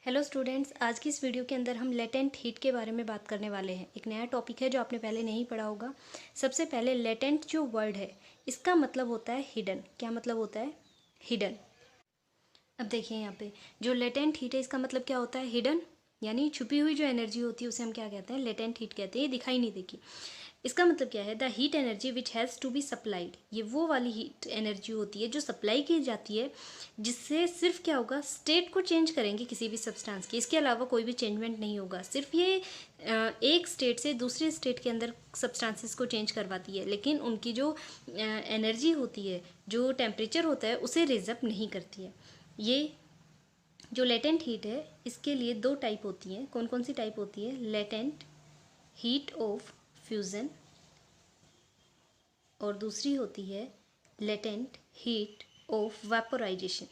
Hello students, आज की इस वीडियो के अंदर हम लेटेंट हीट के बारे में बात करने वाले हैं। एक नया टॉपिक है जो आपने पहले नहीं पढ़ा होगा। सबसे पहले लेटेंट जो वर्ड है इसका मतलब होता है हिडन। क्या मतलब होता है? हिडन। अब देखिए यहाँ पे जो लेटेंट हीट है इसका मतलब क्या होता है? हिडन, यानी छुपी हुई जो एनर्जी होती है उसे हम क्या कहते हैं? लेटेंट हीट कहते हैं। ये दिखाई नहीं देगी। इसका मतलब क्या है? The heat energy which has to be supplied. ये वो वाली हीट एनर्जी होती है जो सप्लाई की जाती है, जिससे सिर्फ क्या होगा? स्टेट को चेंज करेंगे किसी भी सब्सटेंस की। इसके अलावा कोई भी चेंजमेंट नहीं होगा। सिर्फ ये एक स्टेट से दूसरे स्टेट के अंदर सब्सटेंसेस को चेंज करवाती है, लेकिन उनकी जो एनर्जी होती है, जो टेम्परेचर होता है, उसे रेज अप नहीं करती है। ये जो लेटेंट हीट है इसके लिए दो टाइप होती हैं। कौन कौन सी टाइप होती है? लेटेंट हीट ऑफ फ्यूज़न और दूसरी होती है latent heat of vaporisation.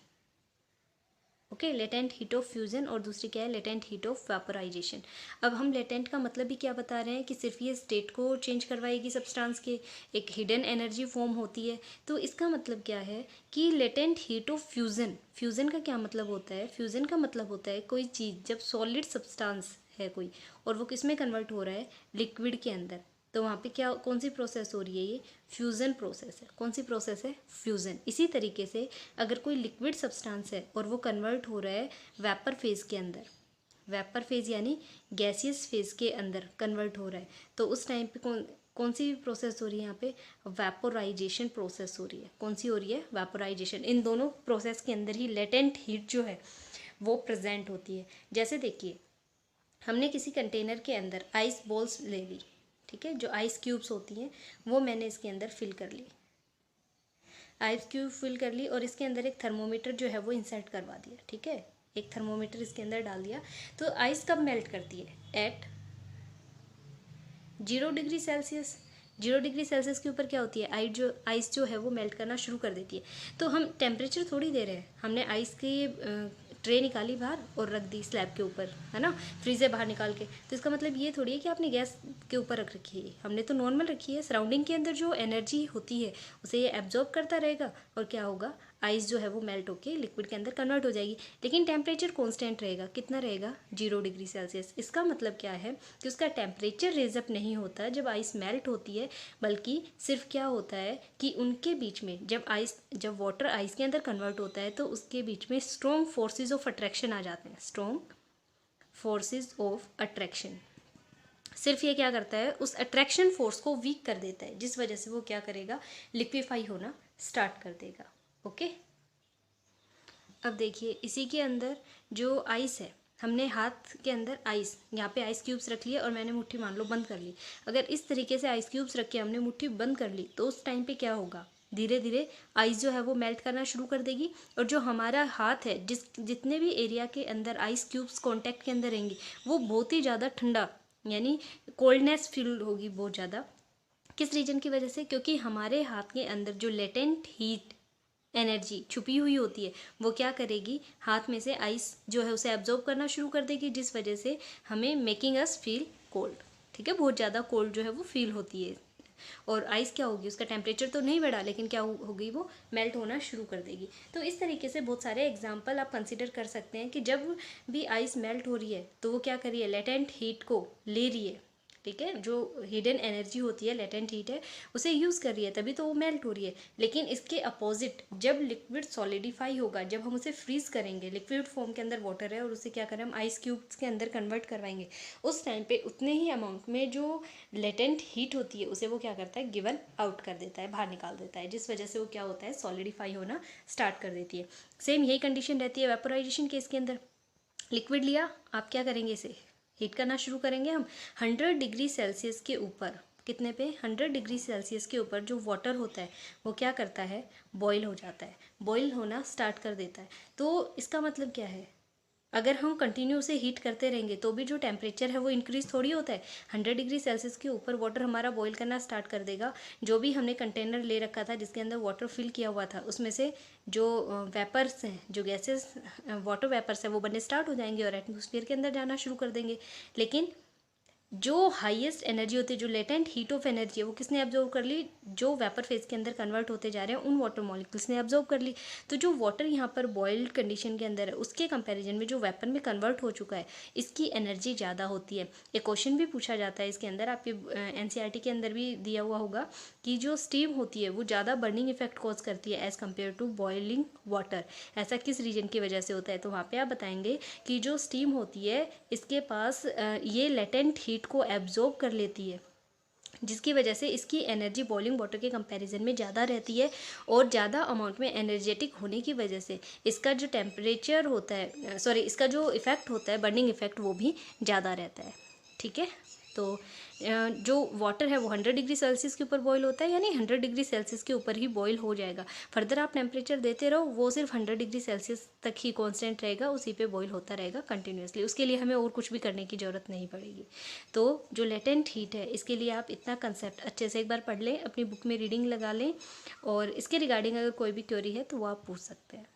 Okay, latent heat of fusion और दूसरी क्या है? Latent heat of vaporisation. अब हम लेटेंट का मतलब भी क्या बता रहे हैं कि सिर्फ ये स्टेट को चेंज करवाएगी सब्सटेंस के, एक हिडन एनर्जी फॉर्म होती है। तो इसका मतलब क्या है कि latent heat of fusion. Fusion का क्या मतलब होता है? फ्यूजन का मतलब होता है कोई चीज़ जब सॉलिड सब्सटेंस है कोई और वो किस में कन्वर्ट हो रहा है? लिक्विड के अंदर। तो वहाँ पे क्या, कौन सी प्रोसेस हो रही है? ये फ्यूज़न प्रोसेस है। कौन सी प्रोसेस है? फ्यूज़न। इसी तरीके से अगर कोई लिक्विड सब्सटेंस है और वो कन्वर्ट हो रहा है वेपर फेज़ के अंदर, वेपर फेज़ यानी गैसियस फेज़ के अंदर कन्वर्ट हो रहा है, तो उस टाइम पे कौन कौन सी प्रोसेस हो रही है? यहाँ पे वेपोराइजेशन प्रोसेस हो रही है। कौन सी हो रही है? वेपोराइजेशन। इन दोनों प्रोसेस के अंदर ही लेटेंट हीट जो है वो प्रेजेंट होती है। जैसे देखिए, हमने किसी कंटेनर के अंदर आइस बॉल्स ले ली, ठीक है, जो आइस क्यूब्स होती हैं वो मैंने इसके अंदर फिल कर ली। आइस क्यूब फिल कर ली और इसके अंदर एक थर्मोमीटर जो है वो इंसर्ट करवा दिया, ठीक है। एक थर्मोमीटर इसके अंदर डाल दिया। तो आइस कब मेल्ट करती है? At 0 degree celsius. 0 degree celsius के ऊपर क्या होती है? आइस जो है वो मेल्ट करना शुरू कर देती है। तो हम टेम्परेचर थोड़ी दे रहे हैं, हमने आइस की ट्रे निकाली बाहर और रख दी स्लैब के ऊपर, है ना, फ्रीज से बाहर निकाल के। तो इसका मतलब ये थोड़ी है कि आपने गैस के ऊपर रख रखी है, हमने तो नॉर्मल रखी है। सराउंडिंग के अंदर जो एनर्जी होती है उसे ये एब्जॉर्ब करता रहेगा और क्या होगा? आइस जो है वो मेल्ट होकर लिक्विड के अंदर कन्वर्ट हो जाएगी। लेकिन टेम्परेचर कांस्टेंट रहेगा। कितना रहेगा? 0 डिग्री सेल्सियस। इसका मतलब क्या है कि उसका टेम्परेचर रेजअप नहीं होता जब आइस मेल्ट होती है, बल्कि सिर्फ क्या होता है कि उनके बीच में जब वाटर आइस के अंदर कन्वर्ट होता है तो उसके बीच में स्ट्रॉन्ग फोर्सेज ऑफ अट्रैक्शन आ जाते हैं। स्ट्रॉन्ग फोर्सेज ऑफ अट्रैक्शन सिर्फ ये क्या करता है? उस अट्रैक्शन फोर्स को वीक कर देता है, जिस वजह से वो क्या करेगा? लिक्विफाई होना स्टार्ट कर देगा। ओके, अब देखिए इसी के अंदर जो आइस है, हमने हाथ के अंदर आइस, यहाँ पे आइस क्यूब्स रख लिए और मैंने मुट्ठी मान लो बंद कर ली। अगर इस तरीके से आइस क्यूब्स रख के हमने मुट्ठी बंद कर ली तो उस टाइम पे क्या होगा? धीरे धीरे आइस जो है वो मेल्ट करना शुरू कर देगी और जो हमारा हाथ है, जितने भी एरिया के अंदर आइस क्यूब्स कॉन्टैक्ट के अंदर रहेंगी, वो बहुत ही ज़्यादा ठंडा, यानी कोल्डनेस फील होगी बहुत ज़्यादा। किस रीजन की वजह से? क्योंकि हमारे हाथ के अंदर जो लेटेंट हीट एनर्जी छुपी हुई होती है वो क्या करेगी? हाथ में से आइस जो है उसे एब्जॉर्ब करना शुरू कर देगी, जिस वजह से हमें मेकिंग अस फील कोल्ड, ठीक है, बहुत ज़्यादा कोल्ड जो है वो फील होती है। और आइस क्या होगी? उसका टेम्परेचर तो नहीं बढ़ा, लेकिन क्या होगी? वो मेल्ट होना शुरू कर देगी। तो इस तरीके से बहुत सारे एग्जाम्पल आप कंसिडर कर सकते हैं कि जब भी आइस मेल्ट हो रही है तो वो क्या कर रही है? लेटेंट हीट को ले रही है, ठीक है, जो हिडन एनर्जी होती है, लेटेंट हीट है, उसे यूज़ कर रही है, तभी तो वो मेल्ट हो रही है। लेकिन इसके अपोजिट जब लिक्विड सॉलिडिफाई होगा, जब हम उसे फ्रीज करेंगे, लिक्विड फॉर्म के अंदर वाटर है और उसे क्या करें? हम आइस क्यूब्स के अंदर कन्वर्ट करवाएंगे, उस टाइम पे उतने ही अमाउंट में जो लेटेंट हीट होती है उसे वो क्या करता है? गिवन आउट कर देता है, बाहर निकाल देता है, जिस वजह से वो क्या होता है? सॉलिडिफाई होना स्टार्ट कर देती है। सेम यही कंडीशन रहती है वेपोराइजेशन केस के अंदर। लिक्विड लिया, आप क्या करेंगे? इसे हीट करना शुरू करेंगे हम 100 डिग्री सेल्सियस के ऊपर। कितने पे? 100 डिग्री सेल्सियस के ऊपर जो वाटर होता है वो क्या करता है? बॉईल हो जाता है, बॉईल होना स्टार्ट कर देता है। तो इसका मतलब क्या है? अगर हम कंटिन्यू उसे हीट करते रहेंगे तो भी जो टेम्परेचर है वो इंक्रीज थोड़ी होता है। 100 डिग्री सेल्सियस के ऊपर वाटर हमारा बॉईल करना स्टार्ट कर देगा। जो भी हमने कंटेनर ले रखा था जिसके अंदर वाटर फिल किया हुआ था, उसमें से जो वेपर्स हैं, जो गैसेस, वाटर वेपर्स हैं, वो बनने स्टार्ट हो जाएंगे और एटमोसफियर के अंदर जाना शुरू कर देंगे। लेकिन जो हाईएस्ट एनर्जी होती है, जो लेटेंट हीट ऑफ एनर्जी है, वो किसने एब्जॉर्व कर ली? जो वेपर फेज के अंदर कन्वर्ट होते जा रहे हैं उन वाटर मॉलिक्यूल्स ने एब्जॉर्व कर ली। तो जो वाटर यहाँ पर बॉइल्ड कंडीशन के अंदर है, उसके कंपैरिजन में जो वेपर में कन्वर्ट हो चुका है, इसकी एनर्जी ज़्यादा होती है। एक क्वेश्चन भी पूछा जाता है इसके अंदर, आपके एनसीईआरटी के अंदर भी दिया हुआ होगा कि जो स्टीम होती है वो ज़्यादा बर्निंग इफेक्ट कॉज करती है as compare to boiling water. ऐसा किस रीजन की वजह से होता है? तो वहाँ पे आप बताएंगे कि जो स्टीम होती है इसके पास ये लेटेंट हीट को एब्जॉर्ब कर लेती है, जिसकी वजह से इसकी एनर्जी बॉइलिंग वाटर के कंपैरिजन में ज़्यादा रहती है, और ज़्यादा अमाउंट में एनर्जेटिक होने की वजह से इसका जो टेम्परेचर होता है, इसका जो इफ़ेक्ट होता है बर्निंग इफ़ेक्ट, वो भी ज़्यादा रहता है। ठीक है, तो जो वाटर है वो 100 डिग्री सेल्सियस के ऊपर बॉईल होता है, यानी 100 डिग्री सेल्सियस के ऊपर ही बॉईल हो जाएगा। फर्दर आप टेम्परेचर देते रहो, वो सिर्फ 100 डिग्री सेल्सियस तक ही कांस्टेंट रहेगा, उसी पे बॉईल होता रहेगा कंटिन्यूसली। उसके लिए हमें और कुछ भी करने की ज़रूरत नहीं पड़ेगी। तो जो लेटेंट हीट है, इसके लिए आप इतना कंसेप्ट अच्छे से एक बार पढ़ लें, अपनी बुक में रीडिंग लगा लें, और इसके रिगार्डिंग अगर कोई भी क्वेरी है तो वो आप पूछ सकते हैं।